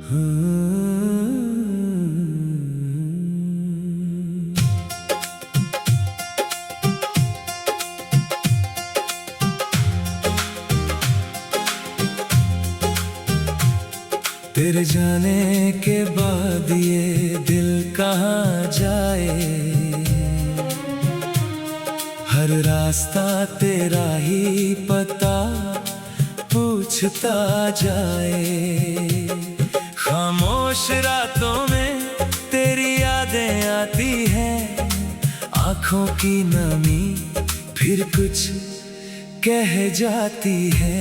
तेरे जाने के बाद ये दिल कहाँ जाए, हर रास्ता तेरा ही पता पूछता जाए। खामोश रातों में तेरी यादें आती हैं, आँखों की नमी फिर कुछ कह जाती है।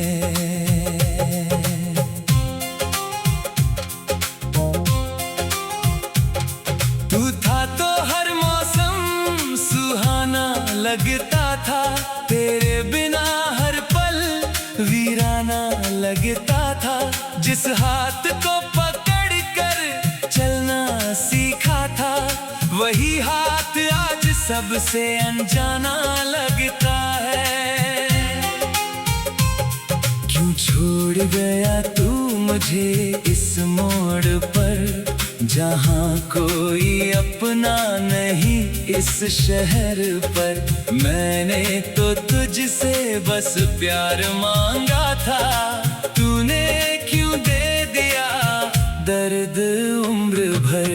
तू था तो हर मौसम सुहाना लगता था, तेरे बिना हर पल वीराना लगता था। जिस हाथ को पकड़ कर चलना सीखा था, वही हाथ आज सबसे अनजाना लगता है। क्यों छोड़ गया तू मुझे इस मोड़ पर, जहाँ कोई अपना नहीं इस शहर पर। मैंने तो तुझसे बस प्यार मांगा था, तूने क्यों दे दिया दर्द उम्र भर।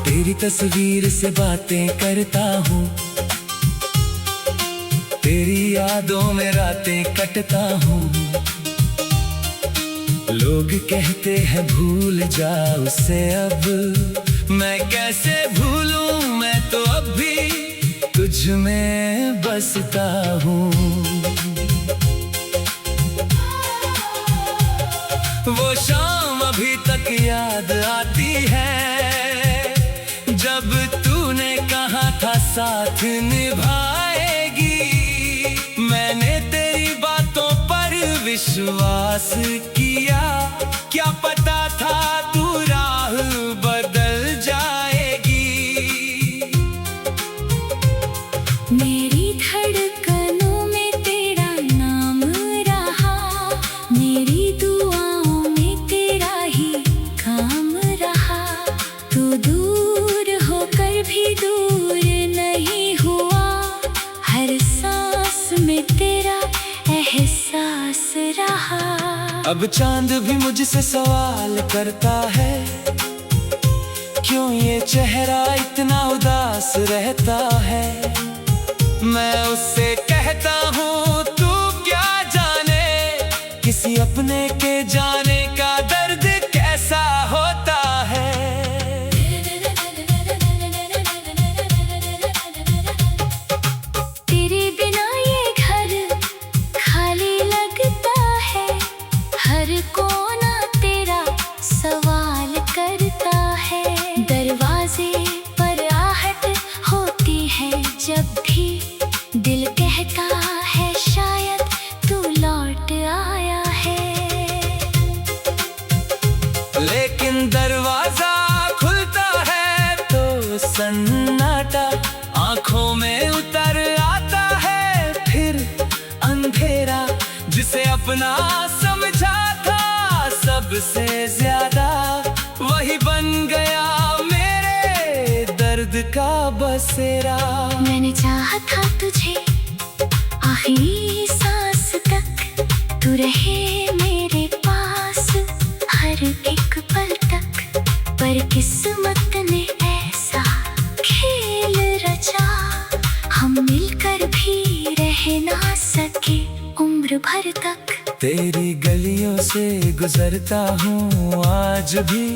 तेरी तस्वीर से बातें करता हूँ, तेरी यादों में रातें कटता हूँ। लोग कहते हैं भूल जा उसे, अब मैं कैसे भूलूं, मैं तो अब भी तुझ में बसता हूँ। वो शाम अभी तक याद आती है, जब तूने कहा था साथ निभाएगी। मैंने तेरी बातों पर विश्वास किया, क्या पता था तू राह बदल जाएगी। मेरी धड़कनों में तेरा नाम रहा, मेरी दुआओं में तेरा ही काम रहा। तू दूर होकर भी दूर नहीं हुआ, हर सांस में तेरा एहसास रहा। अब चांद भी मुझसे सवाल करता है, क्यों ये चेहरा इतना उदास रहता है। मैं उससे कहता हूँ तू क्या जाने, किसी अपने के जाने का दर्द कैसा होता है। तेरे बिना ये घर खाली लगता है, हर कोना तेरा सवाल करता है। दरवाजे पर आहट होती है जब भी, दिल कहता है शायद तू लौट आया है। लेकिन दरवाजा खुलता है तो सन्नाटा आंखों में उतर आता है। फिर अंधेरा जिसे अपना समझा था सबसे ज्यादा, वही बन गया मेरे दर्द का बसेरा। मैंने चाहा था तुझे आखिरी सांस तक, तू रहे मेरे पास हर एक पल तक। पर किस्मत ने ऐसा खेल रचा, हम मिलकर भी रह ना सके उम्र भर तक। तेरी गलियों से गुजरता हूँ आज भी,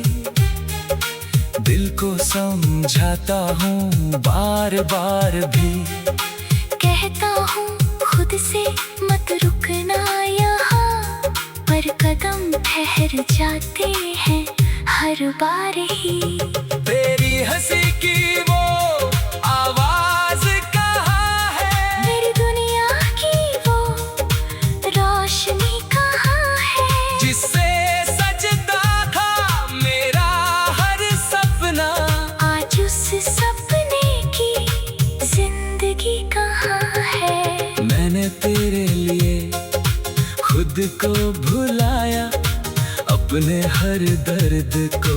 दिल को समझाता हूँ बार बार भी। कहता हूँ खुद से मत रुकना यहाँ, पर कदम ठहर जाते हैं हर बार ही। तेरी हंसी की वो आवाज कहाँ है, मेरी दुनिया की वो रोशनी कहाँ है। जिससे सजता था मेरा हर सपना, आज उस सपने की जिंदगी कहाँ है। मैंने तेरे लिए को भुलाया, अपने हर दर्द को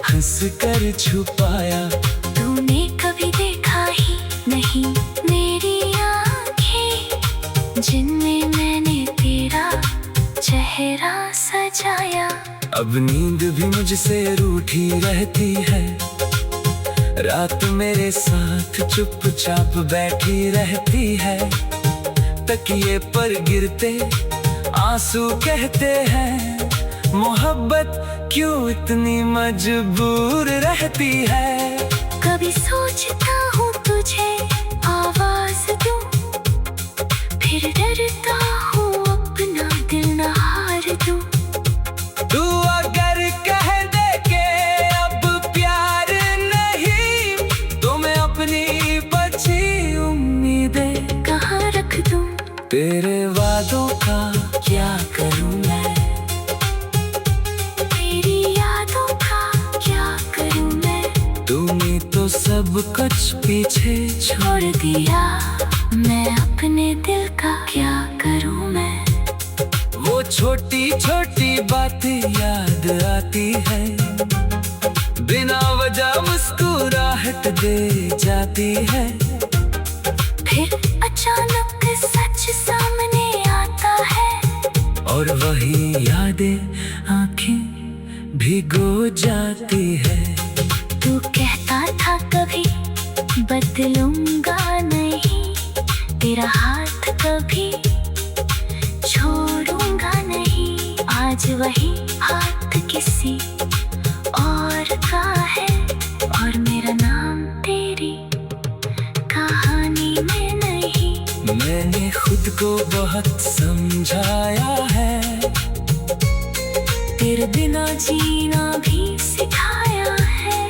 हंस कर छुपाया। तूने कभी देखा ही नहीं मेरी आँखें, जिनमें मैंने तेरा चेहरा सजाया। अब नींद भी मुझसे रूठी रहती है, रात मेरे साथ चुपचाप बैठी रहती है। तकिए पर गिरते आंसू कहते हैं, मोहब्बत क्यों इतनी मजबूर रहती है। कभी सोचता हूँ तुझे आवाज दूं, फिर डरता हूँ अपना दिल न हार दूं। तू अगर कह दे के अब प्यार नहीं, तो मैं अपनी बची उम्मीदें कहाँ रख दूं। तेरे वादों का क्या करूं मैं, तेरी यादों का क्या करूं मैं। तूने तो सब कुछ पीछे छोड़ दिया, मैं अपने दिल का क्या करूं मैं। वो छोटी छोटी बातें याद आती है, बिना वजह मुस्कुराहट दे जाती है। फिर अचानक सच सामने आता है, और वही यादें आंखें भिगो जाती है। तू कहता था कभी बदलूंगा नहीं, तेरा हाथ कभी छोड़ूंगा नहीं। आज वही हाथ किसी और का है, और मेरा नाम तेरी कहानी में नहीं। मैंने खुद को बहुत समझाया है, तेरे बिना जीना भी सिखाया है।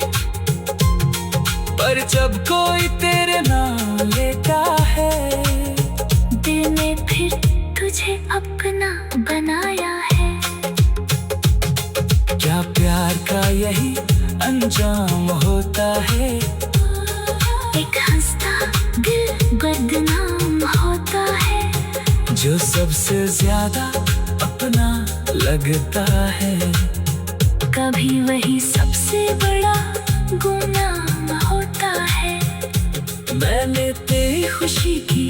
पर जब कोई तेरे नाम लेता है, दिल ने फिर तुझे अपना बनाया है। क्या प्यार का यही अंजाम होता है, एक हंसता दिल बदनाम होता है। जो सबसे ज्यादा अपना लगता है, कभी वही सबसे बड़ा गुनाह होता है। मैंने तेरी खुशी की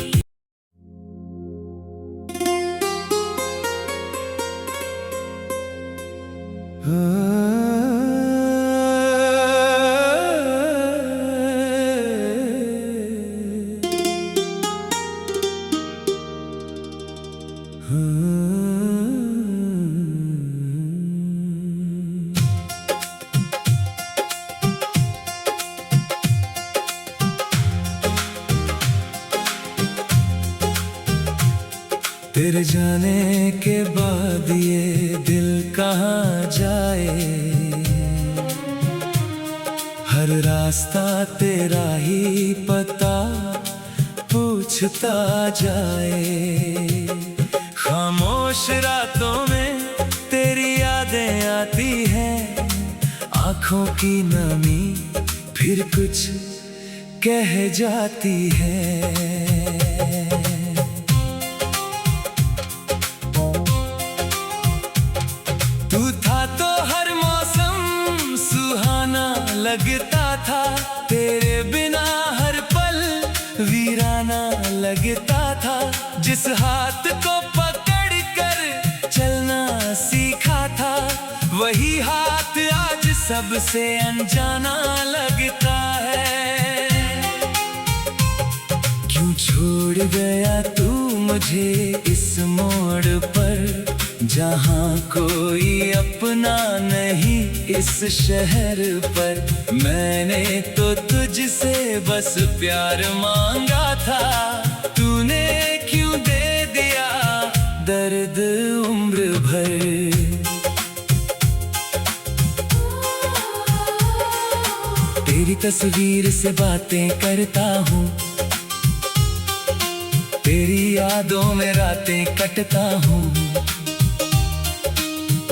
तेरे जाने के बाद ये दिल कहाँ जाए, हर रास्ता तेरा ही पता पूछता जाए। खामोश रातों में तेरी यादें आती हैं, आँखों की नमी फिर कुछ कह जाती है। तू था तो हर मौसम सुहाना लगता था, तेरे बिना हर पल वीराना लगता था। जिस हाथ को पकड़ कर चलना सीखा था, वही हाथ आज सबसे अनजाना लगता है। क्यों छोड़ गया तू मुझे इस मोड़ पर, जहाँ कोई अपना नहीं इस शहर पर। मैंने तो तुझसे बस प्यार मांगा था, तूने क्यों दे दिया दर्द उम्र भर। तेरी तस्वीर से बातें करता हूँ, तेरी यादों में रातें कटता हूँ।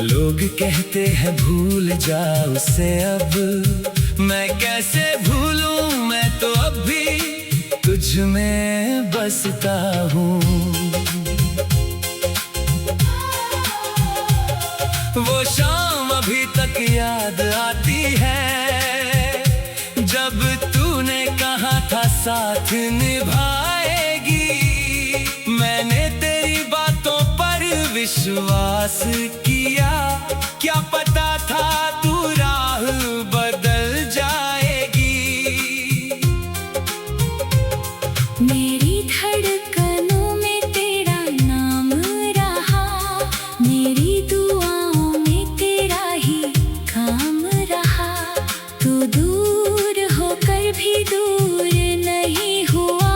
लोग कहते हैं भूल जा उसे, अब मैं कैसे भूलूं, मैं तो अब भी तुझ में बसता हूँ। साथ निभाएगी। मैंने तेरी बातों पर विश्वास किया, क्या पता था तू राह बदल जाएगी। मेरी धड़कनों में तेरा नाम रहा, मेरी दुआओं में तेरा ही काम रहा। तू दूर होकर भी दूर नहीं हुआ,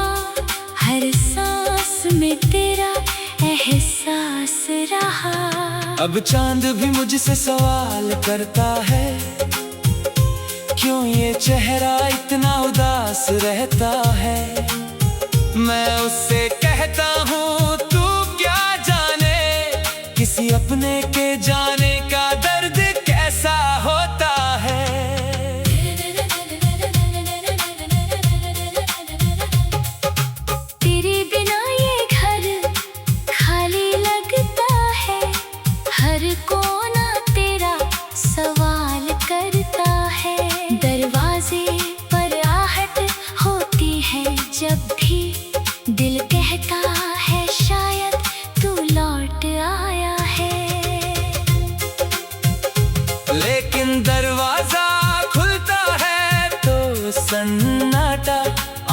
हर सांस में तेरा एहसास रहा। अब चांद भी मुझसे सवाल करता है, क्यों ये चेहरा इतना उदास रहता है। मैं उससे कहता हूँ तू क्या जाने, किसी अपने के जाने का दर्द कैसा होता है। तेरे बिना ये घर खाली लगता है, हर कोना तेरा सवाल करता है। दरवाजे पर आहट होती है जब भी, दिल कहता है शायद तू लौट आया है। लेकिन दरवाजा खुलता है तो सन्नाटा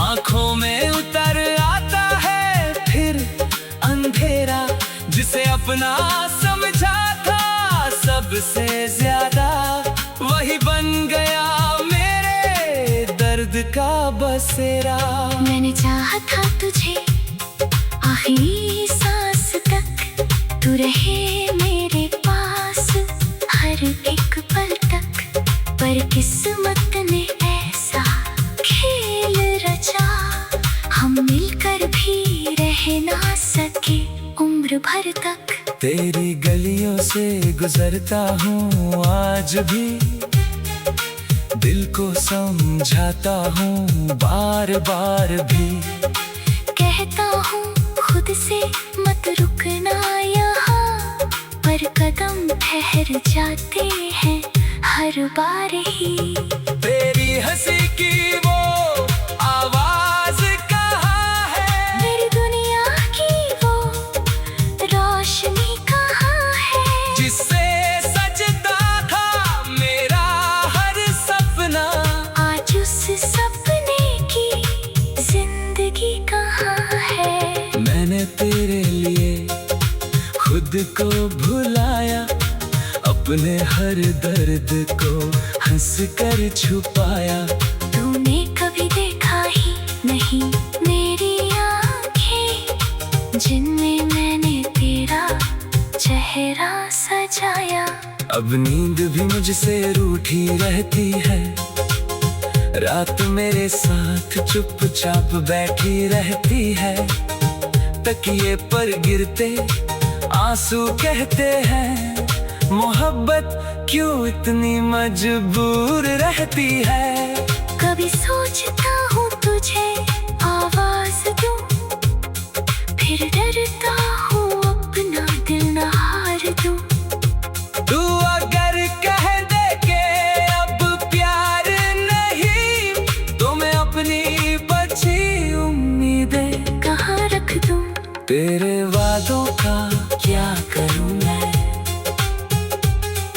आंखों में उतर आता है। फिर अंधेरा जिसे अपना समझा था सबसे ज्यादा, वही बन गया मेरे दर्द का बसेरा। मैंने चाहा था तुझे आखिरी सांस तक, तू रहे मेरे पास हर एक पल तक। पर किस्मत ने ऐसा खेल रचा, हम मिलकर भी रह ना सके उम्र भर तक। तेरी गलियों से गुजरता हूँ आज भी, दिल को समझाता हूँ बार बार भी। कहता हूँ खुद से मत रुकना यहाँ, पर कदम ठहर जाते हैं हर बार ही। तेरी हंसी की वो आवाज कहाँ है, मेरी दुनिया की वो रोशनी कहाँ है। जिससे सजता था मेरा हर सपना, आज उस सपने की जिंदगी कहाँ है। मैंने तेरे लिए खुद को भुलाया, अपने हर दर्द को हंस कर छुपाया। तूने कभी देखा ही नहीं मेरी आँखें, जिनमें मैंने तेरा चेहरा सजाया। अब नींद भी मुझसे रूठी रहती है, रात मेरे साथ चुपचाप बैठी रहती है। तकिए पर गिरते आंसू कहते हैं, मोहब्बत क्यों इतनी मजबूर रहती है। कभी सोचता हूँ तुझे आवाज दूं, फिर डरता हूँ अपना दिल न हार दूं। तू अगर कह दे के अब प्यार नहीं, तो मैं अपनी बची उम्मीदें कहाँ रख दूं। तेरे वादों का क्या करूँ मैं,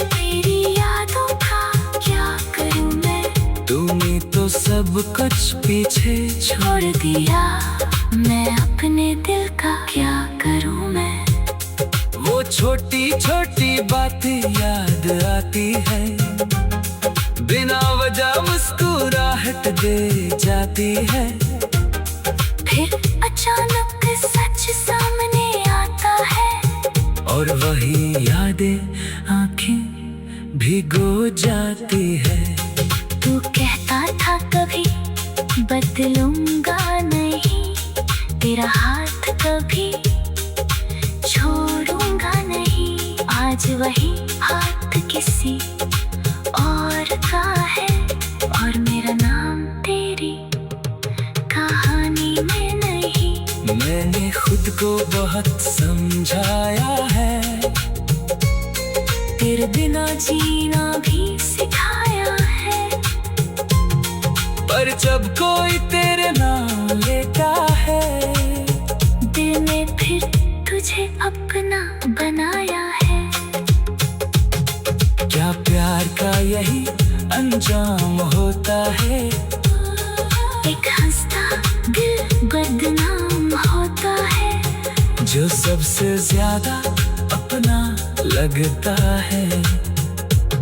तेरी यादों का क्या करूँ मैं। तूने तो सब कुछ पीछे छोड़ दिया, मैं अपने दिल का क्या करूँ मैं। वो छोटी छोटी बातें याद आती है, बिना वजह मुस्कुराहट दे जाती है। फिर अचानक सच सामने आता है, और वही यादें आंखें भिगो जाती है। तू कहता था कभी बदलूंगा नहीं, तेरा हाथ कभी छोड़ूंगा नहीं। आज वही हाथ किसी और का है, और मेरा नाम तेरी कहानी में नहीं। मैंने खुद को बहुत समझाया है, तेरे बिना जीना भी सिखाया है। पर जब कोई तेरे नाम लेता है, दिल ने फिर तुझे अपना बनाया है। क्या प्यार का यही अंजाम होता है? एक हंसता दिल बदनाम होता है, जो सबसे ज्यादा अपना लगता है।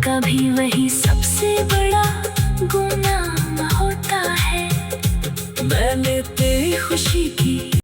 कभी वही सबसे बड़ा गुनाह होता है। मैंने तेरी खुशी की